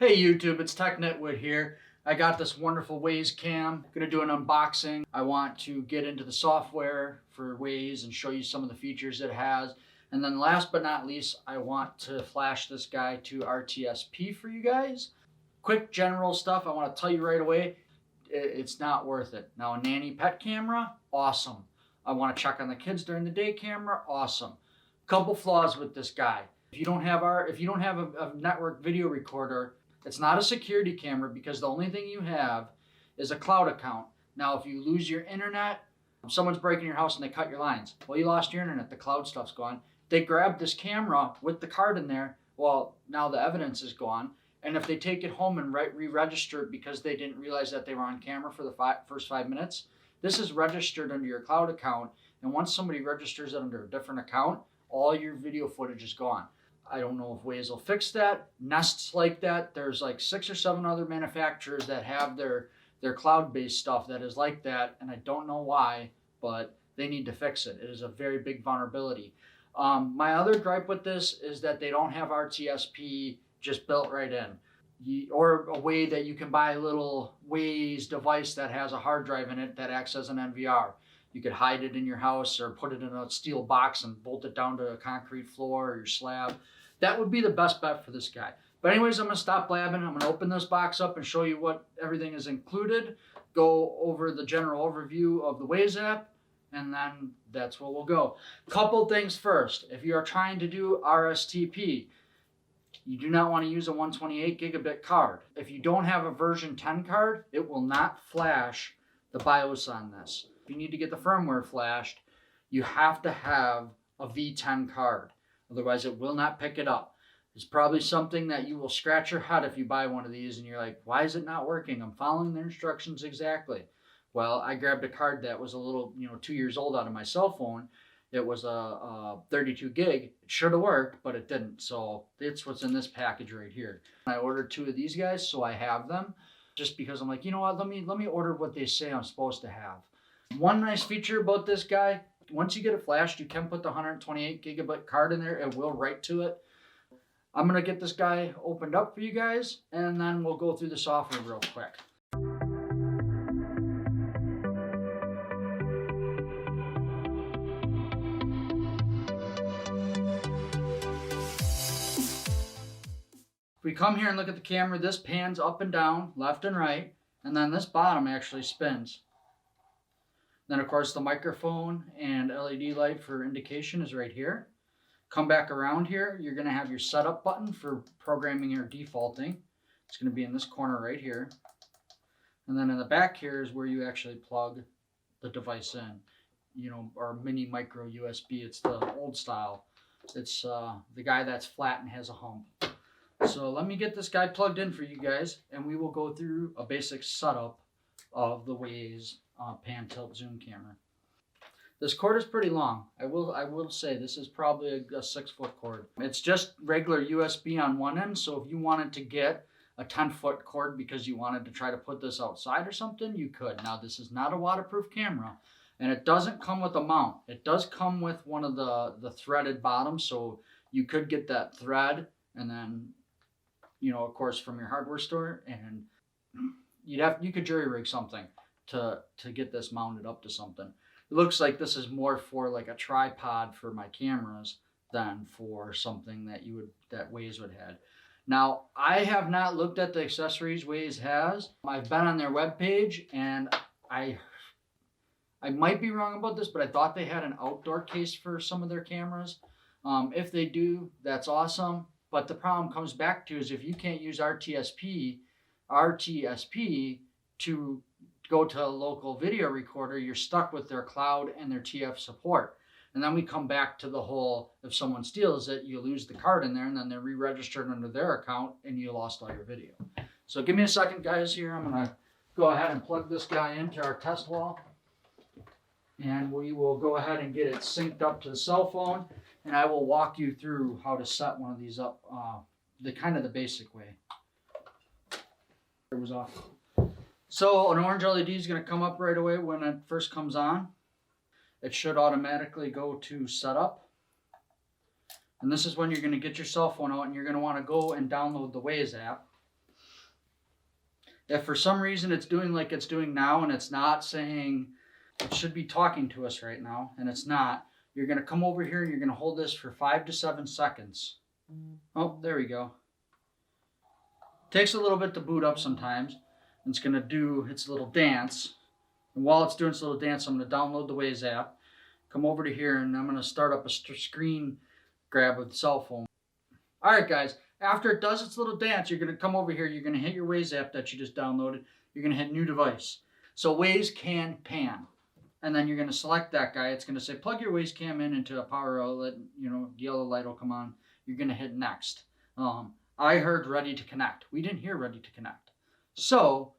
Hey YouTube, it's TechNetwood here. I got this wonderful Wyze cam. Gonna do an unboxing. I want to get into the software for Wyze and show you some of the features it has. And then last but not least, I want to flash this guy to RTSP for you guys. Quick general stuff I want to tell you right away. It's not worth it. Now a Nanny pet camera, awesome. I want to check on the kids during the day camera, awesome. Couple flaws with this guy. If you don't have a network video recorder, it's not a security camera because the only thing you have is a cloud account. Now, if you lose your internet, someone's breaking your house and they cut your lines. Well, you lost your internet, the cloud stuff's gone. They grabbed this camera with the card in there. Well, now the evidence is gone. And if they take it home and re-register it because they didn't realize that they were on camera for the first 5 minutes, this is registered under your cloud account. And once somebody registers it under a different account, all your video footage is gone. I don't know if Wyze will fix that. Nests like that. There's like 6 or 7 other manufacturers that have their cloud-based stuff that is like that, and I don't know why, but they need to fix it. It is a very big vulnerability. My other gripe with this is that they don't have RTSP just built right in, or a way that you can buy a little Wyze device that has a hard drive in it that acts as an NVR. You could hide it in your house or put it in a steel box and bolt it down to a concrete floor or your slab. That would be the best bet for this guy. But anyways, I'm going to stop blabbing. I'm going to open this box up and show you what everything is included, go over the general overview of the Wyze app, and then that's where we'll go. Couple things first. If you are trying to do RSTP, you do not want to use a 128 gigabit card. If you don't have a version 10 card, it will not flash the BIOS on this. If you need to get the firmware flashed, you have to have a V10 card. Otherwise, it will not pick it up. It's probably something that you will scratch your head if you buy one of these and you're like, why is it not working? I'm following the instructions exactly. Well, I grabbed a card that was a little, 2 years old out of my cell phone. It was a 32 gig. It should have worked, but it didn't. So that's what's in this package right here. I ordered 2 of these guys, so I have them. Just because I'm like, you know what? Let me order what they say I'm supposed to have. One nice feature about this guy, once you get it flashed, you can put the 128 gigabit card in there. It will write to it. I'm going to get this guy opened up for you guys, and then we'll go through the software real quick. If we come here and look at the camera, this pans up and down, left and right, and then this bottom actually spins. Then, of course, the microphone and LED light for indication is right here. Come back around here. You're going to have your setup button for programming or defaulting. It's going to be in this corner right here. And then in the back here is where you actually plug the device in, our mini micro USB. It's the old style. It's the guy that's flat and has a hump. So let me get this guy plugged in for you guys, and we will go through a basic setup of the Wyze pan tilt zoom camera. This cord is pretty long. I will say this is probably a 6-foot cord. It's just regular USB on one end, so if you wanted to get a 10-foot cord because you wanted to try to put this outside or something, you could. Now this is not a waterproof camera, and it doesn't come with a mount. It does come with one of the threaded bottoms, so you could get that thread and then, of course, from your hardware store, and you could jury rig something to get this mounted up to something. It looks like this is more for like a tripod for my cameras than for something that Wyze would have. Now, I have not looked at the accessories Wyze has. I've been on their webpage, and I might be wrong about this, but I thought they had an outdoor case for some of their cameras. If they do, that's awesome. But the problem comes back to is if you can't use RTSP to go to a local video recorder, you're stuck with their cloud and their TF support. And then we come back to the whole, if someone steals it, you lose the card in there, and then they're re-registered under their account, and you lost all your video. So give me a second, guys, here. I'm going to go ahead and plug this guy into our test wall. And we will go ahead and get it synced up to the cell phone, and I will walk you through how to set one of these up the basic way. It was off. So an orange LED is going to come up right away when it first comes on. It should automatically go to setup. And this is when you're going to get your cell phone out and you're going to want to go and download the Wyze app. If for some reason it's doing like it's doing now and it's not saying, it should be talking to us right now, and it's not, you're going to come over here and you're going to hold this for 5 to 7 seconds. Oh, there we go. Takes a little bit to boot up sometimes. It's going to do its little dance. And while it's doing its little dance, I'm going to download the Wyze app, come over to here, and I'm going to start up a screen grab with the cell phone. All right, guys, after it does its little dance, you're going to come over here, you're going to hit your Wyze app that you just downloaded, you're going to hit new device. So Wyze Pan Cam. And then you're going to select that guy. It's going to say plug your Wyze Cam in into a power outlet, you know, the yellow light will come on. You're going to hit next. I heard ready to connect. We didn't hear ready to connect. So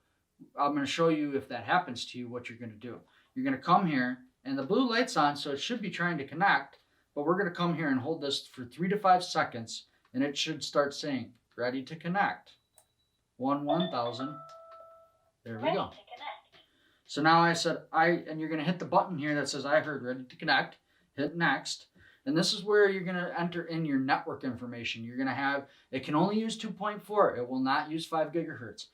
I'm going to show you if that happens to you, what you're going to do. You're going to come here, and the blue light's on, so it should be trying to connect, but we're going to come here and hold this for 3 to 5 seconds, and it should start saying, ready to connect. 1000. There we go. So now I said, and you're going to hit the button here that says, I heard ready to connect. Hit next. And this is where you're going to enter in your network information. You're going to have, it can only use 2.4. It will not use 5 gigahertz.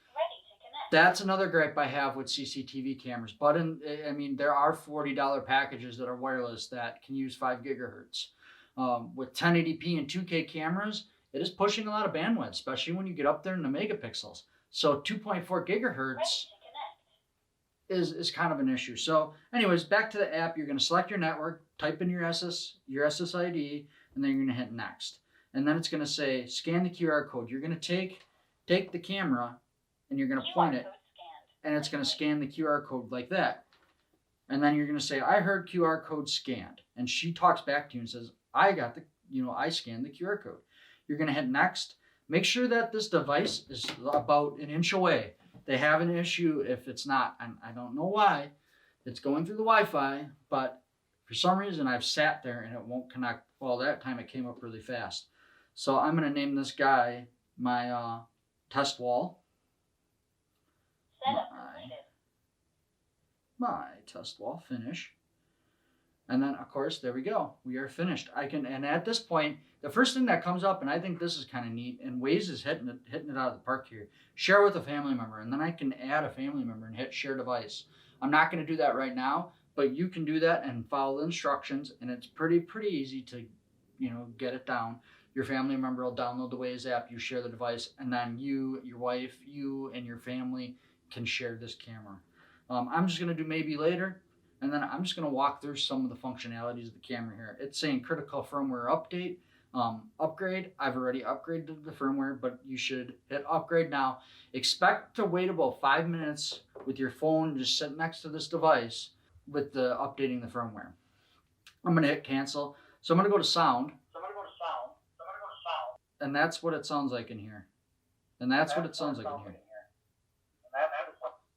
That's another gripe I have with CCTV cameras. But I mean, there are $40 packages that are wireless that can use 5 gigahertz. With 1080p and 2K cameras, it is pushing a lot of bandwidth, especially when you get up there in the megapixels. So 2.4 gigahertz is kind of an issue. So anyways, back to the app, you're going to select your network, type in your SSID, and then you're going to hit next. And then it's going to say, scan the QR code. You're going to take the camera, and you're going to point it, and it's going to scan the QR code like that. And then you're going to say, I heard QR code scanned. And she talks back to you and says, I scanned the QR code. You're going to hit next. Make sure that this device is about an inch away. They have an issue if it's not, and I don't know why. It's going through the Wi-Fi, but for some reason I've sat there and it won't connect. Well, that time it came up really fast. So I'm going to name this guy my test wall. My test wall, finish. And then, of course, there we go. We are finished. And at this point, the first thing that comes up, and I think this is kind of neat, and Wyze is hitting it out of the park here, share with a family member. And then I can add a family member and hit share device. I'm not going to do that right now, but you can do that and follow the instructions, and it's pretty easy to, get it down. Your family member will download the Wyze app, you share the device, and then you, your wife, you, and your family can share this camera. I'm just going to do maybe later. And then I'm just going to walk through some of the functionalities of the camera here. It's saying critical firmware update, upgrade. I've already upgraded the firmware, but you should hit upgrade now. Expect to wait about 5 minutes with your phone just sitting next to this device with the updating the firmware. I'm going to hit cancel. So I'm going to go to sound. And that's what it sounds like in here. And that's what it sounds like in here.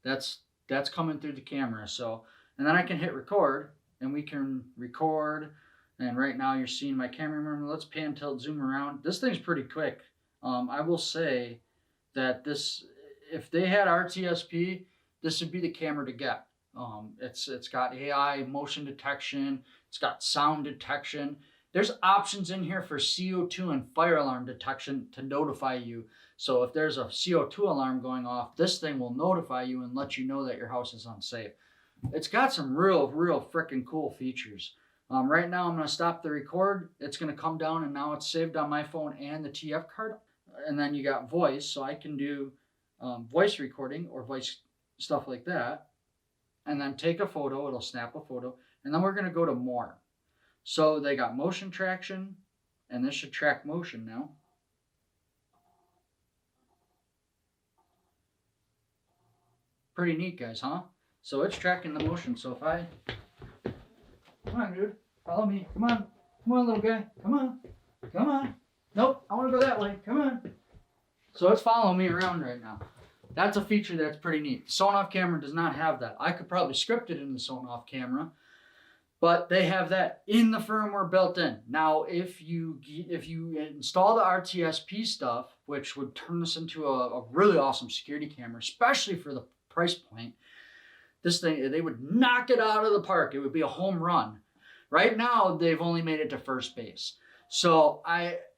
That's coming through the camera. So. And then I can hit record, and we can record. And right now you're seeing my camera. Remember, let's pan, tilt, zoom around. This thing's pretty quick. I will say that this, if they had RTSP, this would be the camera to get. It's got AI motion detection. It's got sound detection. There's options in here for CO2 and fire alarm detection to notify you. So if there's a CO2 alarm going off, this thing will notify you and let you know that your house is unsafe. It's got some real freaking cool features. Right now I'm going to stop the record. It's going to come down, and now it's saved on my phone and the TF card. And then you got voice, so I can do voice recording or voice stuff like that. And then take a photo. It'll snap a photo. And then we're going to go to more. So they got motion traction, and this should track motion now. Pretty neat, guys, huh? So it's tracking the motion. So if I, come on, dude, follow me. Come on, little guy. Come on. Nope, I want to go that way. Come on. So it's following me around right now. That's a feature that's pretty neat. Sonoff camera does not have that. I could probably script it in the Sonoff camera, but they have that in the firmware built in. Now, if you install the RTSP stuff, which would turn this into a really awesome security camera, especially for the price point, this thing, they would knock it out of the park. It would be a home run. Right now, they've only made it to first base. So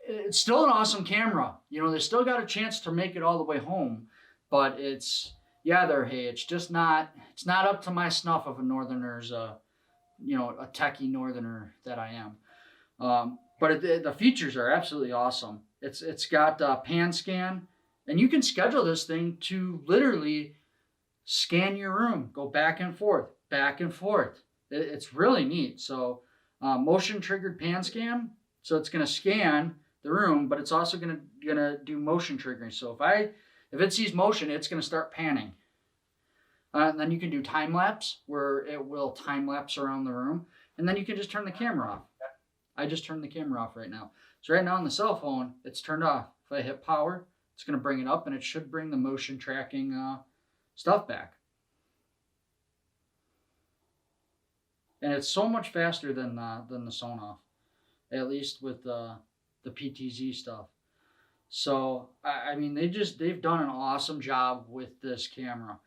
it's still an awesome camera. They still got a chance to make it all the way home, but it's yeah, they're, hey, it's just not, it's not up to my snuff of a northerner's, you know, a techie northerner that I am. But the features are absolutely awesome. It's got pan scan, and you can schedule this thing to literally scan your room, go back and forth, back and forth. It's really neat. So motion triggered pan scan. So it's going to scan the room, but it's also going to do motion triggering. So if it sees motion, it's going to start panning. And then you can do time lapse, where it will time lapse around the room, and then you can just turn the camera off. I just turned the camera off right now. So right now on the cell phone, it's turned off. If I hit power, it's going to bring it up, and it should bring the motion tracking stuff back. And it's so much faster than the Sonoff, at least with the PTZ stuff. So I mean, they've done an awesome job with this camera.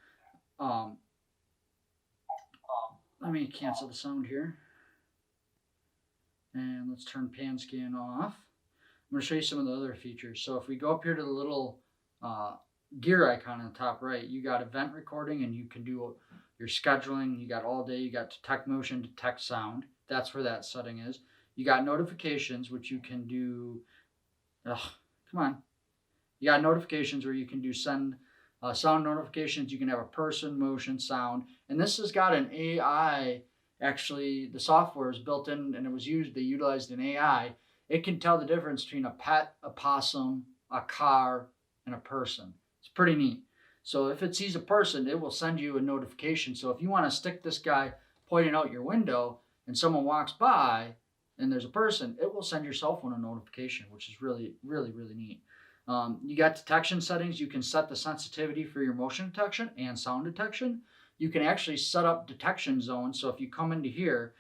Let me cancel the sound here. And let's turn pan scan off. I'm going to show you some of the other features. So if we go up here to the little gear icon on the top right, you got event recording, and you can do your scheduling. You got all day. You got detect motion, detect sound. That's where that setting is. You got notifications, which you can do. Come on. You got notifications where you can do send sound notifications. You can have a person, motion, sound. And this has got an AI. Actually, the software is built in, and they utilized an AI. It can tell the difference between a pet, a possum, a car, and a person. It's pretty neat. So if it sees a person, it will send you a notification. So if you want to stick this guy pointing out your window and someone walks by and there's a person, it will send your cell phone a notification, which is really, really, really neat. You got detection settings. You can set the sensitivity for your motion detection and sound detection. You can actually set up detection zones. So if you come into here,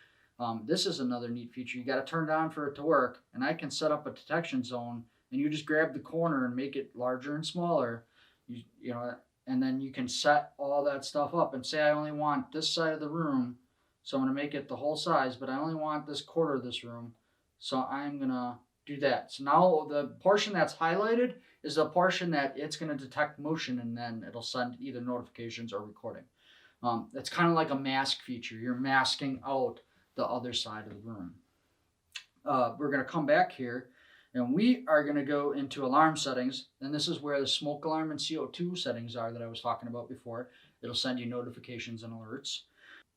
this is another neat feature. You got to turn it on for it to work. And I can set up a detection zone, and you just grab the corner and make it larger and smaller. You know, and then you can set all that stuff up and say, I only want this side of the room. So I'm going to make it the whole size, but I only want this quarter of this room. So I'm going to do that. So now the portion that's highlighted is the portion that it's going to detect motion, and then it'll send either notifications or recording. It's kind of like a mask feature. You're masking out the other side of the room. We're going to come back here, and we are going to go into alarm settings. And this is where the smoke alarm and CO2 settings are that I was talking about before. It'll send you notifications and alerts.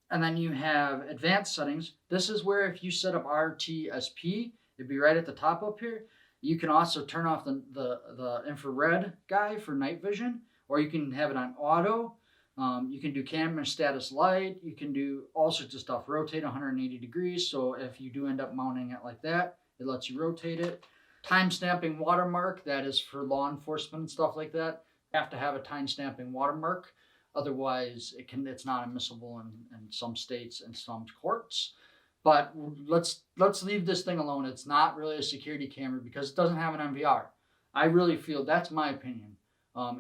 And then you have advanced settings. This is where if you set up RTSP, it'd be right at the top up here. You can also turn off the infrared guy for night vision, or you can have it on auto. You can do camera status light. You can do all sorts of stuff. Rotate 180 degrees. So if you do end up mounting it like that, it lets you rotate it. Time stamping watermark. That is for law enforcement and stuff like that. You have to have a time stamping watermark. Otherwise, it's not admissible in some states and some courts. But let's leave this thing alone. It's not really a security camera because it doesn't have an MVR. I really feel, that's my opinion.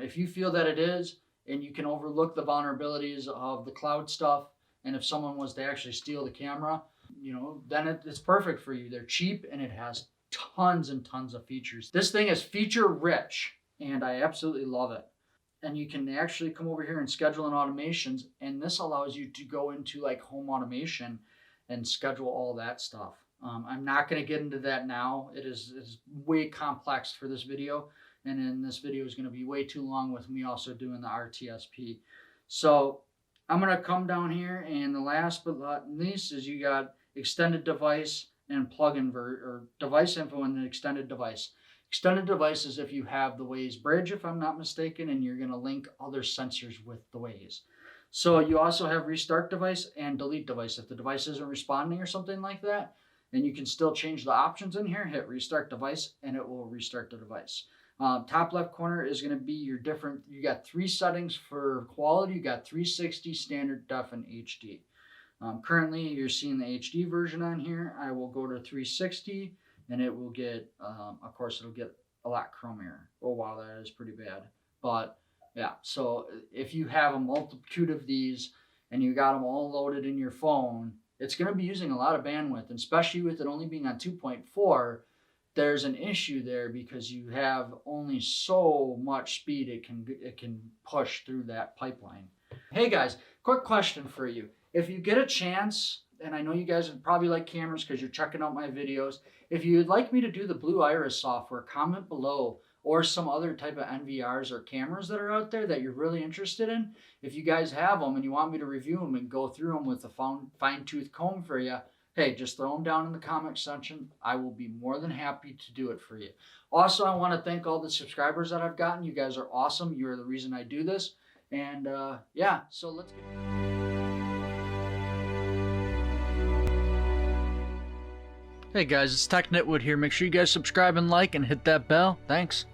If you feel that it is, and you can overlook the vulnerabilities of the cloud stuff, and if someone was to actually steal the camera, you know, then it's perfect for you. They're cheap, and it has tons and tons of features. This thing is feature rich, and I absolutely love it. And you can actually come over here and schedule in automations, and this allows you to go into like home automation and schedule all that stuff. I'm not going to get into that now. It is way complex for this video. And then this video is going to be way too long with me also doing the RTSP. So I'm going to come down here, and the last but not least is you got extended device and plug-in or device info and an extended device. Extended device is if you have the Wyze bridge, if I'm not mistaken, and you're going to link other sensors with the Wyze. So you also have restart device and delete device. If the device isn't responding or something like that, then you can still change the options in here, hit restart device, and it will restart the device. Top left corner is going to be your different, you got 3 settings for quality. You got 360, standard def, and HD. Currently you're seeing the HD version on here. I will go to 360 and it will get, of course it'll get a lot chromier. Oh wow, that is pretty bad. But yeah, so if you have a multitude of these and you got them all loaded in your phone, it's going to be using a lot of bandwidth, and especially with it only being on 2.4, there's an issue there because you have only so much speed it can push through that pipeline. Hey guys, quick question for you. If you get a chance, and I know you guys would probably like cameras because you're checking out my videos, if you'd like me to do the Blue Iris software, comment below, or some other type of NVRs or cameras that are out there that you're really interested in. If you guys have them and you want me to review them and go through them with a fine-tooth comb for you, hey, just throw them down in the comment section. I will be more than happy to do it for you. Also, I want to thank all the subscribers that I've gotten. You guys are awesome. You're the reason I do this. And yeah, so let's get... Hey guys, it's Tech Nitwood here. Make sure you guys subscribe and like and hit that bell. Thanks.